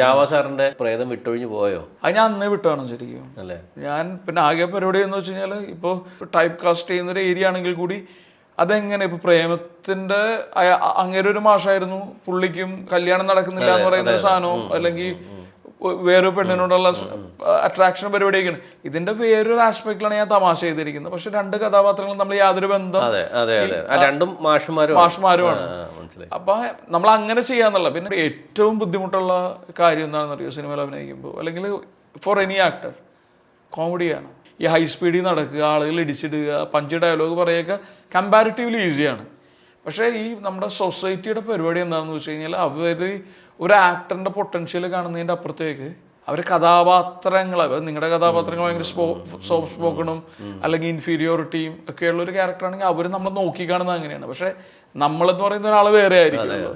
Java സാറിന്റെ പ്രേതം വിട്ടൊഴിഞ്ഞു പോയോ? അത് ഞാൻ അന്നേ വിട്ടാണ് ശരിക്കും അല്ലേ. ഞാൻ പിന്നെ ആകെ പരിപാടി എന്ന് വെച്ച് കഴിഞ്ഞാൽ ഇപ്പോൾ ടൈപ്പ് കാസ്റ്റ് ചെയ്യുന്ന ഒരു ഏരിയ ആണെങ്കിൽ കൂടി അതെങ്ങനെ ഇപ്പൊ പ്രേമത്തിന്റെ അങ്ങേരെ ഒരു മാഷായിരുന്നു, പുള്ളിക്കും കല്യാണം നടക്കുന്നില്ല എന്ന് പറയുന്ന സാധനവും അല്ലെങ്കിൽ വേറൊരു പെണ്ണിനോടുള്ള അട്രാക്ഷൻ പരിപാടിയൊക്കെയാണ്. ഇതിന്റെ വേറൊരു ആസ്പെക്റ്റിലാണ് ഞാൻ തമാശ ചെയ്തിരിക്കുന്നത്. പക്ഷെ രണ്ട് കഥാപാത്രങ്ങളും നമ്മൾ യാതൊരു ബന്ധം രണ്ടും മാഷുമാരുമാണ്. അപ്പൊ നമ്മൾ അങ്ങനെ ചെയ്യാന്നുള്ള. പിന്നെ ഏറ്റവും ബുദ്ധിമുട്ടുള്ള കാര്യം എന്താണെന്ന് അറിയോ സിനിമയിൽ അഭിനയിക്കുമ്പോൾ, അല്ലെങ്കിൽ ഫോർ എനി ആക്ടർ, കോമഡിയാണ്. ഈ ഹൈ സ്പീഡിൽ നടക്കുക, ആളുകൾ ഇടിച്ചിടുക, പഞ്ച് ഡയലോഗ് പറയുക കമ്പാരിറ്റീവ്ലി ഈസിയാണ്. പക്ഷേ ഈ നമ്മുടെ സൊസൈറ്റിയുടെ പരിപാടി എന്താണെന്ന് വെച്ച് കഴിഞ്ഞാൽ അവർ ഒരു ആക്ടറിൻ്റെ പൊട്ടൻഷ്യൽ കാണുന്നതിൻ്റെ അപ്പുറത്തേക്ക് അവർ കഥാപാത്രങ്ങൾ, നിങ്ങളുടെ കഥാപാത്രങ്ങൾ ഭയങ്കര സോഫ്റ്റ് സ്പോക്കണും അല്ലെങ്കിൽ ഇൻഫീരിയോറിറ്റിയും ഒക്കെയുള്ള ഒരു ക്യാരക്ടറാണെങ്കിൽ അവർ നമ്മളെ നോക്കി കാണുന്നത് അങ്ങനെയാണ്. പക്ഷേ നമ്മളെന്ന് പറയുന്ന ഒരാൾ വേറെ ആയിരിക്കുമല്ലോ.